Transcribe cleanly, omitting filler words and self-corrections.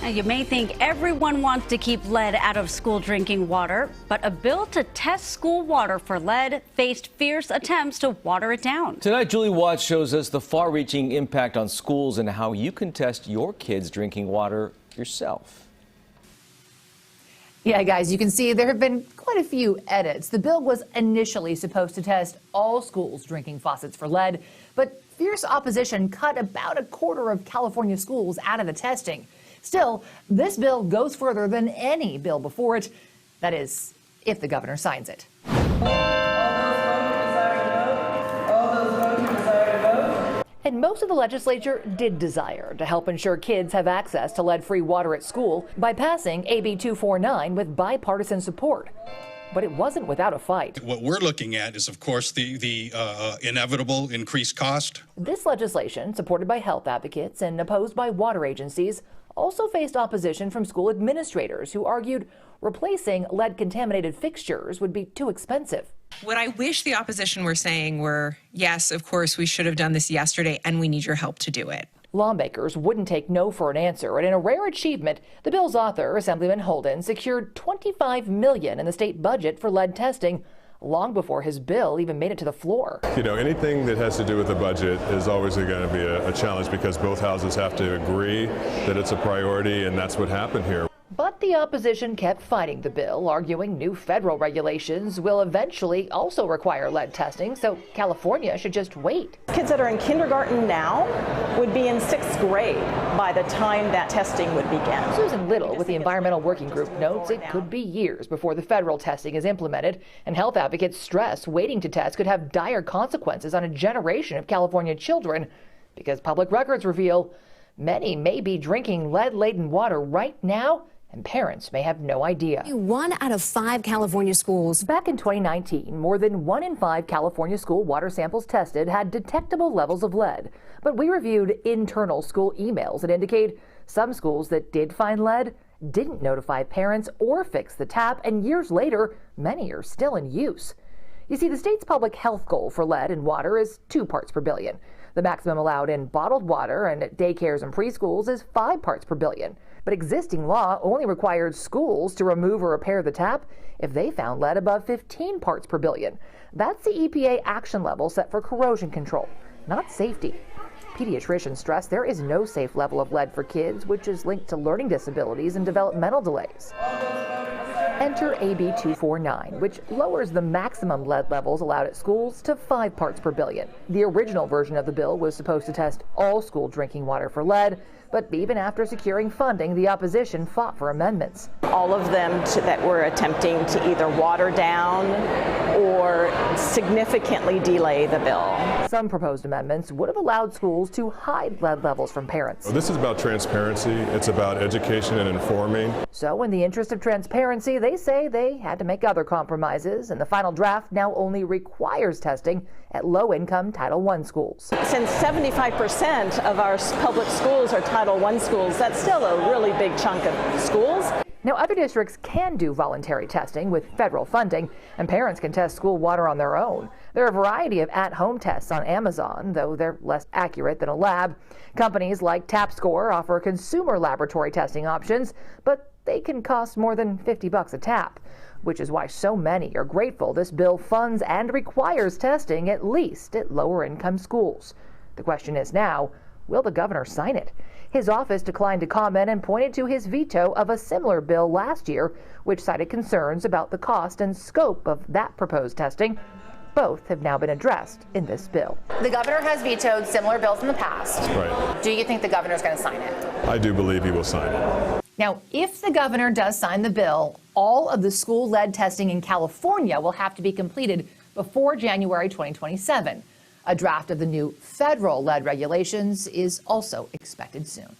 Now, you may think everyone wants to keep lead out of school drinking water, but a bill to test school water for lead faced fierce attempts to water it down. Tonight, Julie Watts shows us the far-reaching impact on schools and how you can test your kids' drinking water yourself. Yeah, guys, you can see there have been quite a few edits. The bill was initially supposed to test all schools' drinking faucets for lead, but fierce opposition cut about a quarter of California schools out of the testing. Still, this bill goes further than any bill before it. That is, if the governor signs it. And most of the legislature did desire to help ensure kids have access to lead-free water at school by passing AB 249 with bipartisan support. But it wasn't without a fight. What we're looking at is, of course, the inevitable increased cost. This legislation, supported by health advocates and opposed by water agencies, also faced opposition from school administrators who argued replacing lead-contaminated fixtures would be too expensive. What I wish the opposition were saying were, yes, of course, we should have done this yesterday, and we need your help to do it. Lawmakers wouldn't take no for an answer, and in a rare achievement, the bill's author, Assemblyman Holden, secured $25 million in the state budget for lead testing long before his bill even made it to the floor. You know, anything that has to do with the budget is always going to be a challenge because both houses have to agree that it's a priority, and that's what happened here. But the opposition kept fighting the bill, arguing new federal regulations will eventually also require lead testing, so California should just wait. Kids that are in kindergarten now would be in 6th grade by the time that testing would begin. Susan Little with the Environmental Working Group notes it could be years before the federal testing is implemented, and health advocates stress waiting to test could have dire consequences on a generation of California children because public records reveal many may be drinking lead-laden water right now, and parents may have no idea. 1 out of 5 California schools. Back in 2019, more than 1 in 5 California school water samples tested had detectable levels of lead. But we reviewed internal school emails that indicate some schools that did find lead didn't notify parents or fix the tap, and years later, many are still in use. You see, the state's public health goal for lead in water is 2 parts per billion. The maximum allowed in bottled water and at daycares and preschools is 5 parts per billion. But existing law only required schools to remove or repair the tap if they found lead above 15 parts per billion. That's the EPA action level set for corrosion control, not safety. Pediatricians stress there is no safe level of lead for kids, which is linked to learning disabilities and developmental delays. Enter AB 249, which lowers the maximum lead levels allowed at schools to 5 parts per billion. The original version of the bill was supposed to test all school drinking water for lead, but even after securing funding, the opposition fought for amendments. All of them that were attempting to either water down or significantly delay the bill. Some proposed amendments would have allowed schools to hide lead levels from parents. This is about transparency. It's about education and informing. So in the interest of transparency, they say they had to make other compromises, and the final draft now only requires testing at low-income Title I schools. Since 75% of our public schools are Title I schools, that's still a really big chunk of schools. Now, other districts can do voluntary testing with federal funding, and parents can test school water on their own. There are a variety of at-home tests on Amazon, though they're less accurate than a lab. Companies like TapScore offer consumer laboratory testing options, but they can cost more than $50 a tap, which is why so many are grateful this bill funds and requires testing at least at lower-income schools. The question is now, will the governor sign it? His office declined to comment and pointed to his veto of a similar bill last year, which cited concerns about the cost and scope of that proposed testing. Both have now been addressed in this bill. The governor has vetoed similar bills in the past. Right. Do you think the governor's going to sign it? I do believe he will sign it. Now, if the governor does sign the bill, all of the school lead testing in California will have to be completed before January 2027. A draft of the new federal lead regulations is also expected soon.